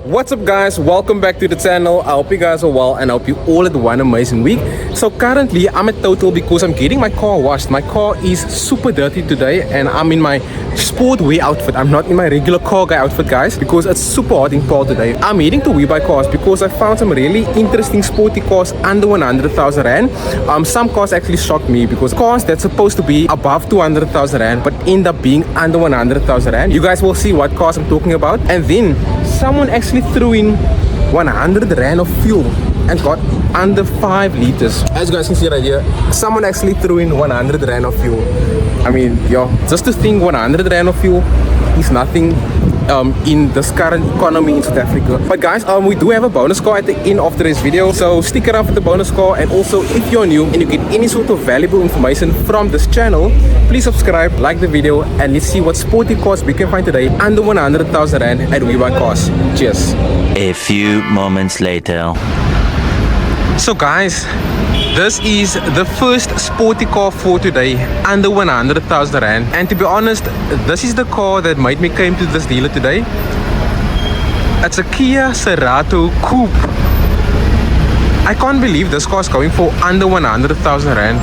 What's up guys, welcome back to the channel. I hope you guys are well and I hope you all had one amazing week. So currently I'm at Total because I'm getting my car washed. My car is super dirty today and I'm in my sport wear outfit. I'm not in my regular car guy outfit guys because it's super hot in Paul today. I'm heading to Webuycars because I found some really interesting sporty cars under 100,000 rand. Some cars actually shocked me because cars that's supposed to be above 200,000 rand but end up being under 100,000 rand. You guys will see what cars I'm talking about. And then someone actually threw in 100 rand of fuel and got under 5 liters. As you guys can see right here, someone actually threw in 100 rand of fuel. I mean, yo, just to think 100 rand of fuel is nothing in this current economy in South Africa. But guys, we do have a bonus car at the end of today's video, so stick around for the bonus car. And also, if you're new and you get any sort of valuable information from this channel, please subscribe, like the video, and let's see what sporty cars we can find today under 100,000 rand at Webuycars. Cheers. A few moments later. So guys, this is the first sporty car for today under 100,000 rand, and to be honest, this is the car that made me came to this dealer today. It's a Kia Cerato Koup. I can't believe this car is going for under 100,000 rand.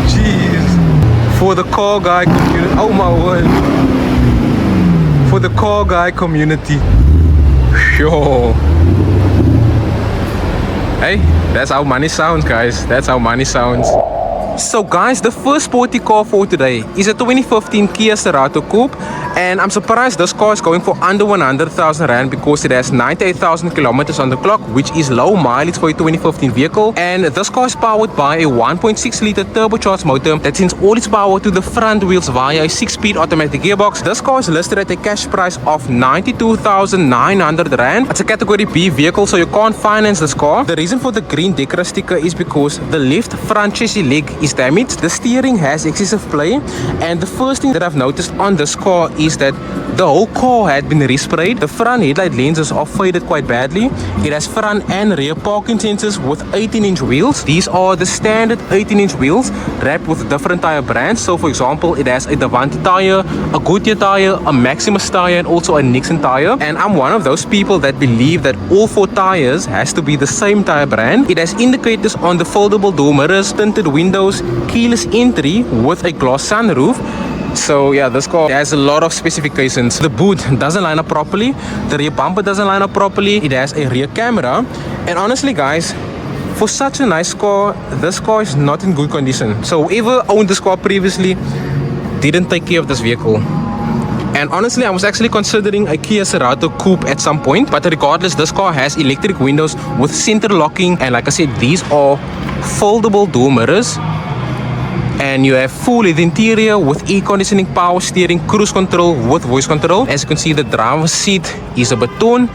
Jeez. For the car guy community. Oh my word. For the car guy community. Sure. Hey, that's how money sounds, guys. That's how money sounds. So guys, the first sporty car for today is a 2015 Kia Cerato Koup, and I'm surprised this car is going for under 100,000 rand because it has 98,000 kilometers on the clock, which is low mileage for a 2015 vehicle. And this car is powered by a 1.6 liter turbocharged motor that sends all its power to the front wheels via a 6-speed automatic gearbox. This car is listed at a cash price of 92,900 rand. It's a category B vehicle, so you can't finance this car. The reason for the Green Dekra sticker is because the left front chassis leg is damaged. The steering has excessive play, and the first thing that I've noticed on this car is that the whole car had been resprayed. The front headlight lenses are faded quite badly. It has front and rear parking sensors with 18-inch wheels. These are the standard 18-inch wheels wrapped with different tire brands. So for example, it has a Davante tire, a Goodyear tire, a Maximus tire, and also a Nixon tire. And I'm one of those people that believe that all 4 tires has to be the same tire brand. It has indicators on the foldable door mirrors, tinted windows, keyless entry with a glass sunroof. So yeah, this car has a lot of specifications. The boot doesn't line up properly, the rear bumper doesn't line up properly, it has a rear camera, and honestly guys, for such a nice car, this car is not in good condition. So whoever owned this car previously didn't take care of this vehicle. And honestly, I was actually considering a Kia Cerato Coupe at some point, but regardless, this car has electric windows with center locking, and like I said, these are foldable door mirrors. And you have full leather interior with air conditioning, power steering, cruise control with voice control. As you can see, the driver's seat is a baton.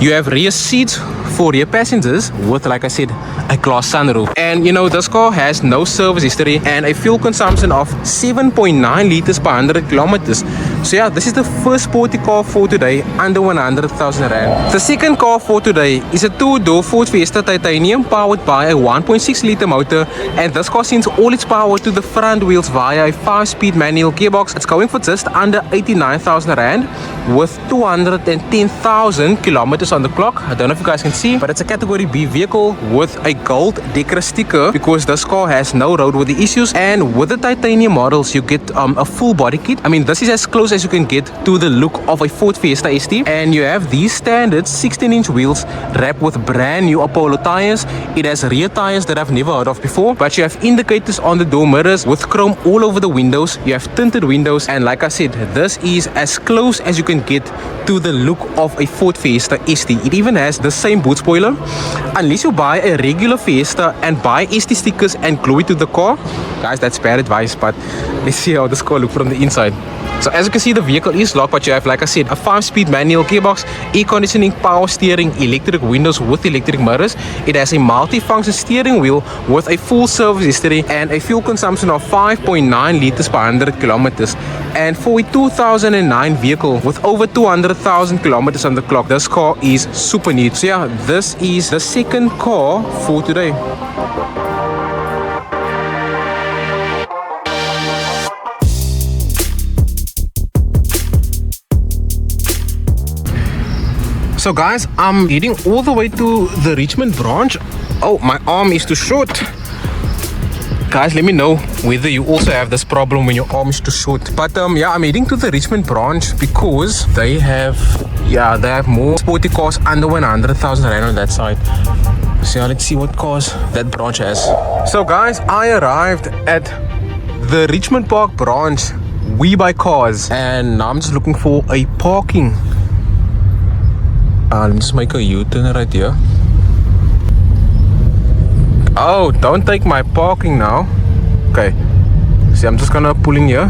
You have rear seats for rear passengers with, like I said, a glass sunroof. And you know, this car has no service history and a fuel consumption of 7.9 liters per 100 kilometers. So yeah, this is the first sporty car for today under 100,000 rand. The second car for today is a 2-door Ford Fiesta Titanium powered by a 1.6 liter motor, and this car sends all its power to the front wheels via a 5-speed manual gearbox. It's going for just under 89,000 rand with 210,000 kilometers on the clock. I don't know if you guys can see, but it's a category B vehicle with a Gold Dekra sticker because this car has no roadworthy issues. And with the titanium models, you get a full body kit. I mean, this is as close as you can get to the look of a Ford Fiesta ST. And you have these standard 16-inch wheels wrapped with brand new Apollo tires. It has rear tires that I've never heard of before, but you have indicators on the door mirrors with chrome all over the windows. You have tinted windows, and like I said, this is as close as you can get to the look of a Ford Fiesta ST. It even has the same boot spoiler. Unless you buy a regular Fiesta and buy ST stickers and glue it to the car, guys, that's bad advice, but let's see how this car looks from the inside. So as you can see, the vehicle is locked, but you have, like I said, a 5-speed manual gearbox, air conditioning, power steering, electric windows with electric mirrors. It has a multi-function steering wheel with a full service history and a fuel consumption of 5.9 liters per 100 kilometers. And for a 2009 vehicle with over 200,000 kilometers on the clock, this car is super neat. So yeah, this is the second car for today. So guys, I'm heading all the way to the Richmond branch. Oh, my arm is too short. Guys, let me know whether you also have this problem when your arm is too short. But yeah, I'm heading to the Richmond branch because they have more sporty cars under 100,000 rand on that side. So yeah, let's see what cars that branch has. So guys, I arrived at the Richmond Park branch, Webuycars, and now I'm just looking for a parking. Let me just make a U-turn right here. Oh, don't take my parking now. Okay. See, I'm just gonna pull in here.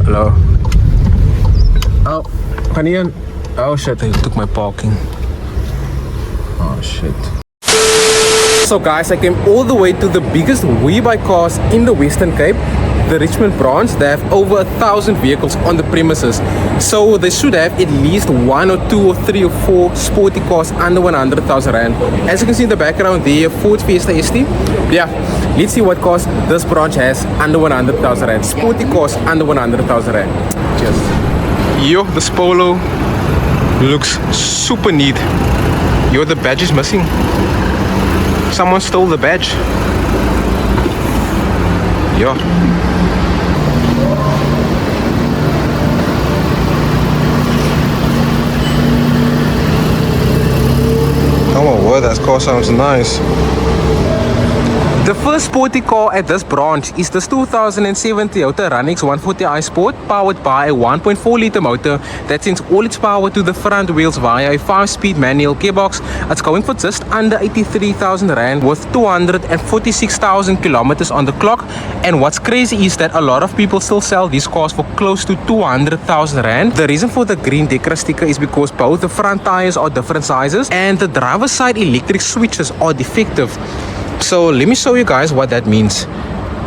Hello. Oh, can you? Oh shit, I took my parking. Oh shit. So guys, I came all the way to the biggest Webuycars in the Western Cape, the Richmond branch. They have over 1,000 vehicles on the premises, so they should have at least 1 or 2 or 3 or 4 sporty cars under 100,000 rand. As you can see in the background there, Ford Fiesta ST. Yeah, let's see what cars this branch has under 100,000 rand. Sporty cars under 100,000 rand. Cheers. Yo, this Polo looks super neat. Yo, the badge is missing. Someone stole the badge. Yo. Oh my word, that car sounds nice. The first sporty car at this branch is this 2007 Toyota RunX 140i Sport, powered by a 1.4 liter motor that sends all its power to the front wheels via a 5-speed manual gearbox. It's going for just under 83,000 rand with 246,000 kilometers on the clock. And what's crazy is that a lot of people still sell these cars for close to 200,000 rand. The reason for the Green Dekra sticker is because both the front tires are different sizes and the driver's side electric switches are defective. So let me show you guys what that means.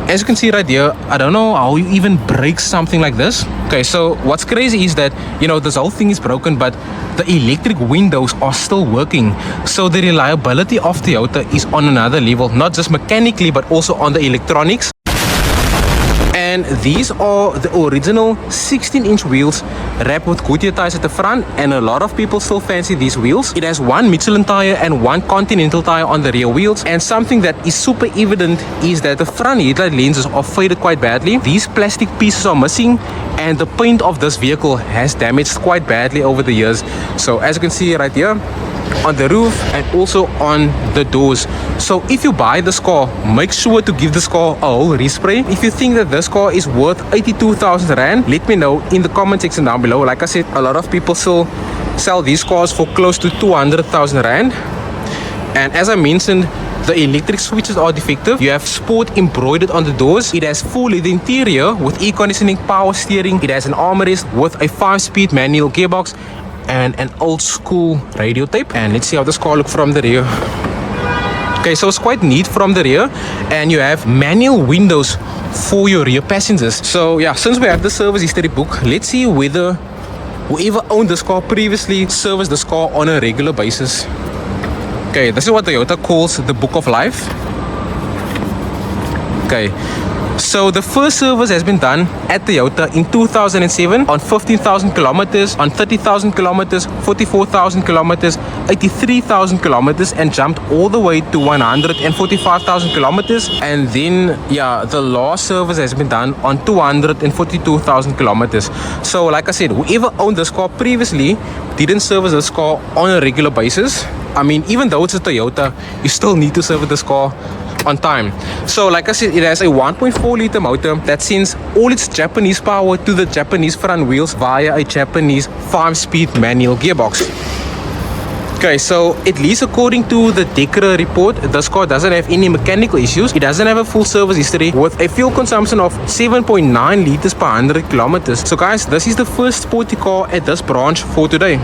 As you can see right here, I don't know how you even break something like this. Okay, so what's crazy is that, you know, this whole thing is broken, but the electric windows are still working. So the reliability of Toyota is on another level, not just mechanically, but also on the electronics. And these are the original 16-inch wheels wrapped with Goodyear tires at the front, and a lot of people still fancy these wheels. It has one Michelin tire and one Continental tire on the rear wheels, and something that is super evident is that the front headlight lenses are faded quite badly. These plastic pieces are missing, and the paint of this vehicle has damaged quite badly over the years. So as you can see right here, on the roof and also on the doors. So if you buy this car, make sure to give this car a whole respray. If you think that this car is worth 82,000 rand, let me know in the comment section down below. Like I said, a lot of people still sell these cars for close to 200,000 rand. And as I mentioned, the electric switches are defective. You have Sport embroidered on the doors. It has full leather interior with air conditioning, power steering. It has an armrest with a 5-speed manual gearbox and an old school radio tape. And let's see how this car looks from the rear. Okay, so it's quite neat from the rear, and you have manual windows for your rear passengers. So yeah, since we have the service history book, let's see whether whoever owned this car previously serviced this car on a regular basis. Okay, this is what Toyota calls the book of life. Okay, so the first service has been done at Toyota in 2007 on 15,000 kilometers, on 30,000 kilometers, 44,000 kilometers, 83,000 kilometers, and jumped all the way to 145,000 kilometers. And then, yeah, the last service has been done on 242,000 kilometers. So, like I said, whoever owned this car previously didn't service this car on a regular basis. I mean, even though it's a Toyota, you still need to service this car on time. So like I said, it has a 1.4 liter motor that sends all its Japanese power to the Japanese front wheels via a Japanese 5-speed manual gearbox. Okay, so at least according to the Dekra report, this car doesn't have any mechanical issues. It doesn't have a full service history with a fuel consumption of 7.9 liters per 100 kilometers. So guys, this is the first sporty car at this branch for today.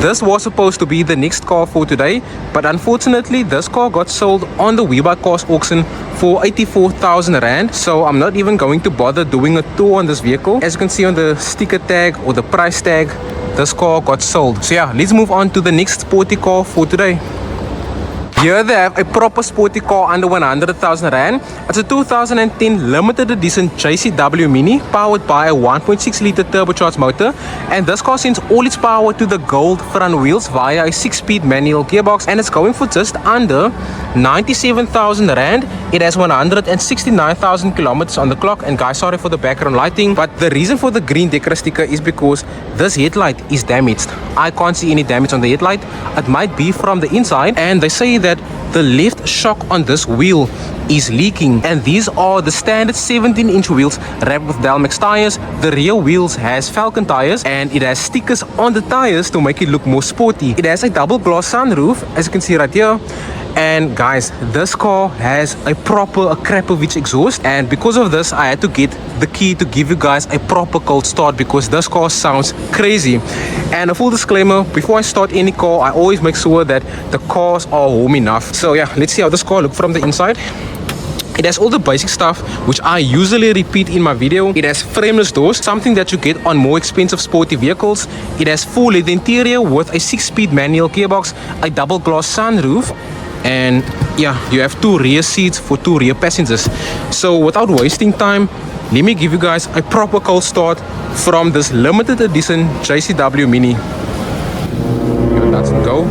This was supposed to be the next car for today, but unfortunately this car got sold on the Webuycars auction for 84,000 Rand. So I'm not even going to bother doing a tour on this vehicle. As you can see on the sticker tag or the price tag, this car got sold. So yeah, let's move on to the next sporty car for today. Here they have a proper sporty car under 100,000 Rand. It's a 2010 limited edition JCW Mini powered by a 1.6 liter turbocharged motor, and this car sends all its power to the gold front wheels via a 6-speed manual gearbox, and it's going for just under 97,000 Rand. It has 169,000 kilometers on the clock, and guys, sorry for the background lighting, but the reason for the Green Dekra sticker is because this headlight is damaged. I can't see any damage on the headlight. It might be from the inside, and they say that the left shock on this wheel is leaking, and these are the standard 17-inch wheels wrapped with Delmex tires. The rear wheels has Falcon tires, and it has stickers on the tires to make it look more sporty. It has a double glass sunroof, as you can see right here. And guys, this car has a Krapovich exhaust, and because of this I had to get the key to give you guys a proper cold start, because this car sounds crazy. And a full disclaimer, before I start any car, I always make sure that the cars are warm enough. So yeah, let's see how this car looks from the inside. It has all the basic stuff which I usually repeat in my video. It has frameless doors, something that you get on more expensive sporty vehicles. It has full leather interior with a 6-speed manual gearbox, a double glass sunroof, and yeah, you have 2 rear seats for 2 rear passengers. So without wasting time, let me give you guys a proper cold start from this limited edition JCW Mini. Give it nuts and go.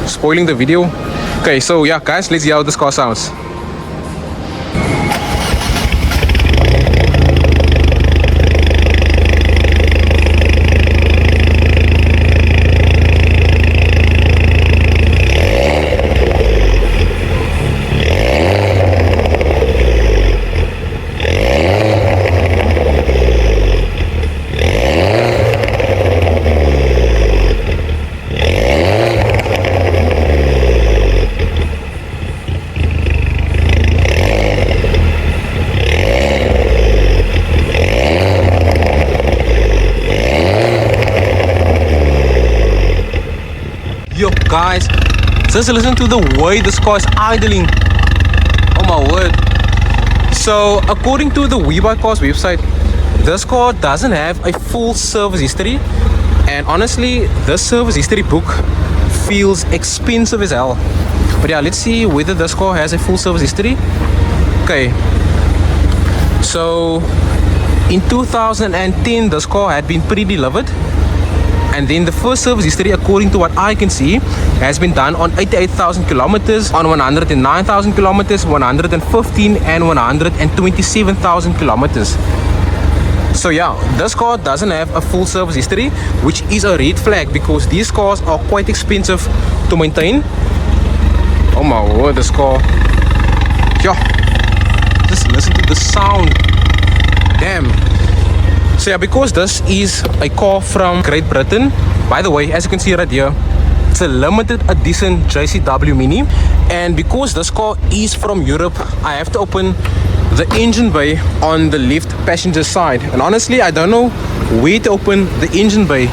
Spoiling the video. Okay, so yeah guys, let's see how this car sounds. Yo guys, just listen to the way this car is idling. Oh my word. So according to the Webuycars website, this car doesn't have a full service history, and honestly this service history book feels expensive as hell. But yeah, let's see whether this car has a full service history. Okay, so in 2010 this car had been pre-delivered, and then the first service history, according to what I can see, has been done on 88,000 kilometers, on 109,000 kilometers, 115 and 127,000 kilometers. So yeah, this car doesn't have a full service history, which is a red flag because these cars are quite expensive to maintain. Oh my word, this car. Yeah, just listen to the sound. Damn. So yeah, because this is a car from Great Britain, by the way, as you can see right here, it's a limited edition JCW Mini, and because this car is from Europe, I have to open the engine bay on the left passenger side, and honestly I don't know where to open the engine bay,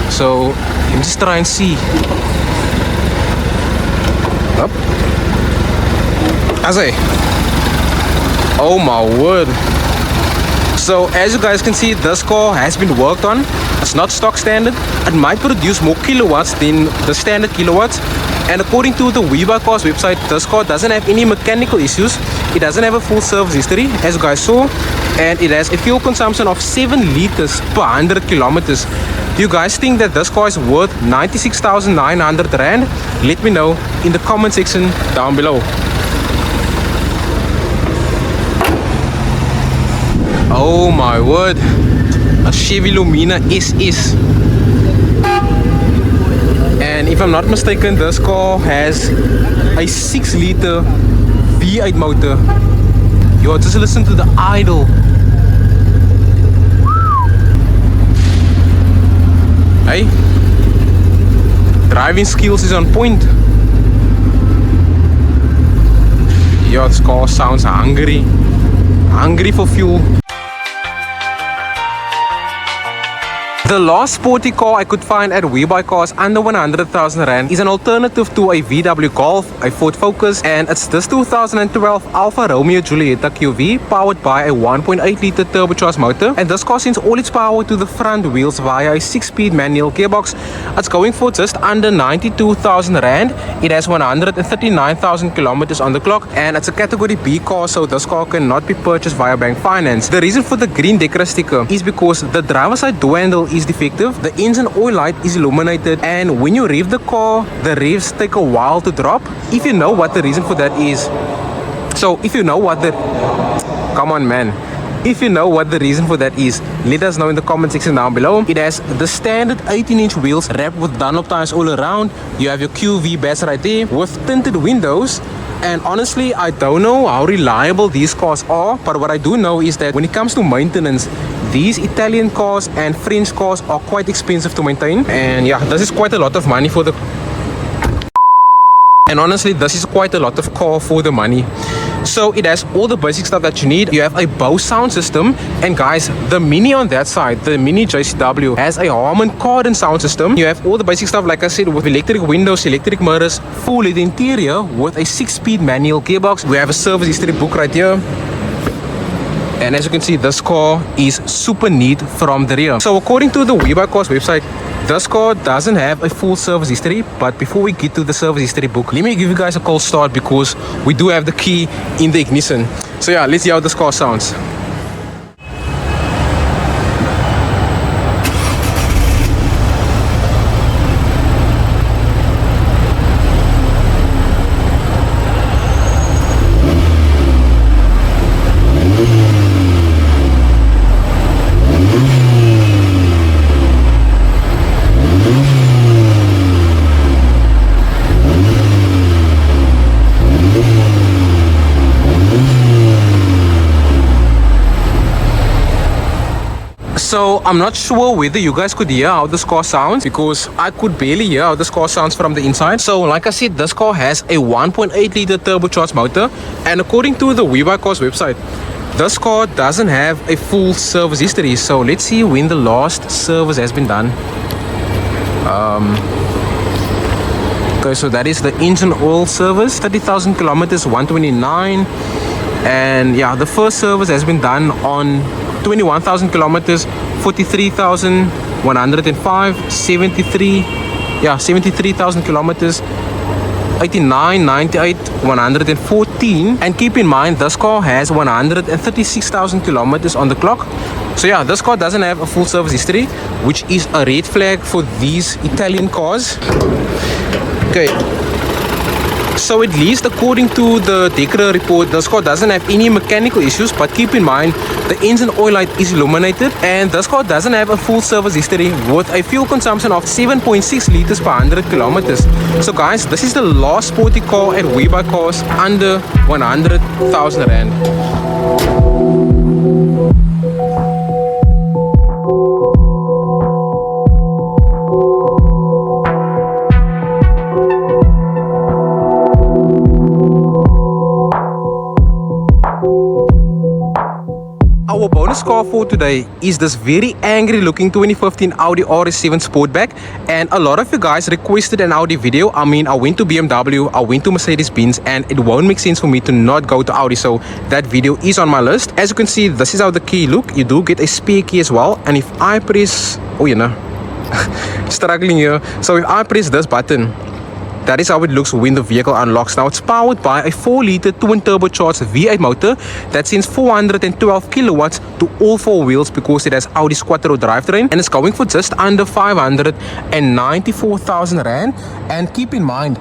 so let me just try and see. Up. As I, oh my word. So as you guys can see, this car has been worked on. It's not stock standard. It might produce more kilowatts than the standard kilowatts, and according to the Webuycars website, this car doesn't have any mechanical issues. It doesn't have a full service history, as you guys saw, and it has a fuel consumption of 7 liters per 100 kilometers. Do you guys think that this car is worth 96,900 Rand? Let me know in the comment section down below. Oh my word, a Chevy Lumina SS. And if I'm not mistaken, this car has a 6-liter V8 motor. Yo, just listen to the idle. Hey, Driving skills is on point. Yo, this car sounds hungry. Hungry for fuel. The last sporty car I could find at Webuycars under 100,000 Rand is an alternative to a VW Golf, a Ford Focus, and it's this 2012 Alf Romeo Giulietta QV powered by a 1.8 litre turbocharged motor, and this car sends all its power to the front wheels via a 6-speed manual gearbox. It's going for just under 92,000 Rand. It has 139,000 kilometers on the clock, and it's a category B car, so this car cannot be purchased via bank finance. The reason for the Green Dekra sticker is because the driver's side door handle is defective, the engine oil light is illuminated, and when you rev the car, the revs take a while to drop. If you know what the reason for that is, if you know what the reason for that is, let us know in the comment section down below. It has the standard 18-inch wheels wrapped with Dunlop tires all around. You have your QV badge right there with tinted windows. And honestly, I don't know how reliable these cars are, but what I do know is that when it comes to maintenance, these Italian cars and French cars are quite expensive to maintain. And yeah, this is quite a lot of money for the... And honestly, this is quite a lot of car for the money. So it has all the basic stuff that you need. You have a Bose sound system, and guys, the Mini on that side, the Mini JCW, has a Harman Kardon sound system. You have all the basic stuff, like I said, with electric windows, electric mirrors, full LED interior with a 6-speed manual gearbox. We have a service history book right here. And as you can see, this car is super neat from the rear. So according to the Webuycars website, this car doesn't have a full service history, but before we get to the service history book, let me give you guys a cold start because we do have the key in the ignition. So yeah, let's see how this car sounds. So I'm not sure whether you guys could hear how this car sounds, because I could barely hear how this car sounds from the inside. So like I said, this car has a 1.8 litre turbocharged motor, and according to the Webuycars website, this car doesn't have a full service history. So let's see when the last service has been done. Okay, so that is the engine oil service, 30,000 kilometers, 129. And yeah, the first service has been done on 21,000 kilometers, 43,105, 73,000 kilometers, 89, 98, 114. And keep in mind, this car has 136,000 kilometers on the clock. So yeah, this car doesn't have a full service history, which is a red flag for these Italian cars. Okay, so at least according to the Dekra report, this car doesn't have any mechanical issues, but keep in mind, the engine oil light is illuminated, and this car doesn't have a full service history with a fuel consumption of 7.6 liters per 100 kilometers. So guys, this is the last sporty car at Webuycars under 100,000 Rand. Our bonus car for today is this very angry looking 2015 Audi RS7 Sportback, and a lot of you guys requested an Audi video. I mean, I went to BMW, I went to Mercedes-Benz, and it won't make sense for me to not go to Audi, so that video is on my list. As you can see, this is how the key look. You do get a spare key as well, and if I press, struggling here. So if I press this button, that is how it looks when the vehicle unlocks. Now it's powered by a 4-litre twin turbocharged V8 motor that sends 412 kilowatts to all four wheels because it has Audi's Quattro drivetrain, and it's going for just under 594,000 Rand. And keep in mind,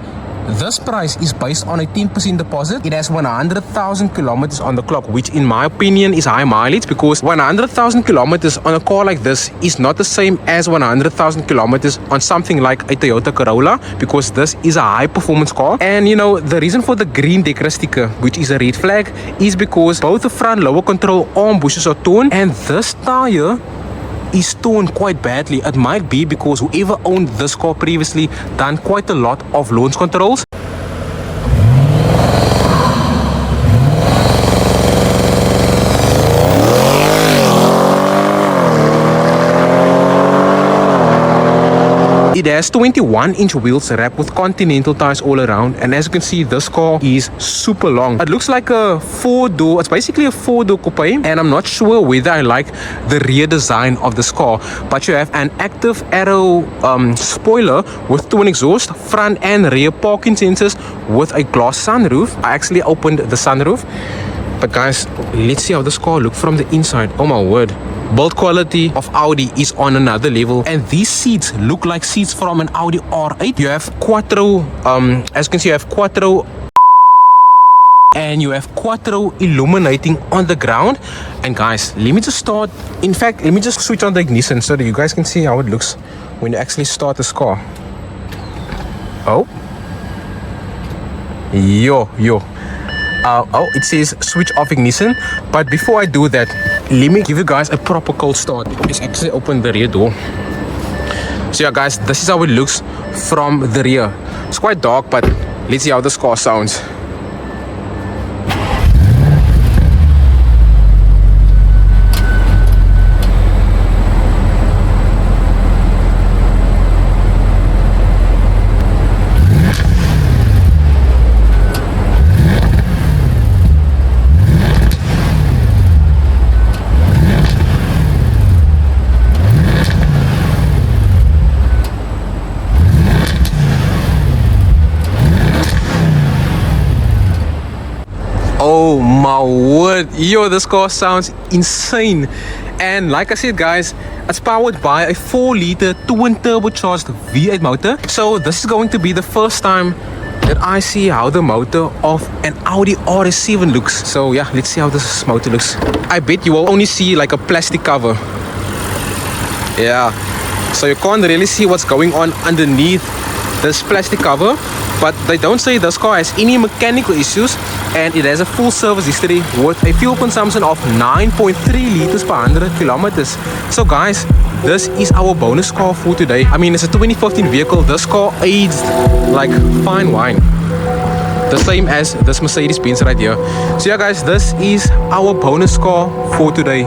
this price is based on a 10% deposit. It has 100,000 kilometers on the clock, which in my opinion is high mileage, because 100,000 kilometers on a car like this is not the same as 100,000 kilometers on something like a Toyota Corolla, because this is a high performance car. And you know, the reason for the Green Dekra sticker, which is a red flag, is because both the front lower control arm bushes are torn, and this tire is torn quite badly. It might be because whoever owned this car previously done quite a lot of launch controls. It has 21-inch wheels wrapped with Continental tires all around, and as you can see, this car is super long. It looks like a 4-door, it's basically a 4-door coupe, and I'm not sure whether I like the rear design of this car, but you have an active arrow spoiler with twin exhaust, front and rear parking sensors with a glass sunroof. I actually opened the sunroof, but guys, let's see how this car looks from the inside. Oh my word. Build quality of Audi is on another level, and these seats look like seats from an Audi R8. You have Quattro, as you can see, you have Quattro, and you have Quattro illuminating on the ground. And guys, let me just start. In fact, let me just switch on the ignition so that you guys can see how it looks when you actually start this car. Oh, yo. Oh, it says switch off ignition. But before I do that, let me give you guys a proper cold start. Let's actually open the rear door. So yeah guys, this is how it looks from the rear. It's quite dark, but let's see how this car sounds. Oh my word, yo, this car sounds insane. And like I said guys, it's powered by a 4-liter twin turbocharged V8 motor. So this is going to be the first time that I see how the motor of an Audi RS7 looks. So yeah, let's see how this motor looks. I bet you will only see like a plastic cover. Yeah, so you can't really see what's going on underneath this plastic cover, but they don't say this car has any mechanical issues, and it has a full service history with a fuel consumption of 9.3 liters per 100 kilometers. So guys, this is our bonus car for today. I mean, it's a 2015 vehicle. This car aged like fine wine, the same as this Mercedes-Benz right here. So yeah guys, this is our bonus car for today.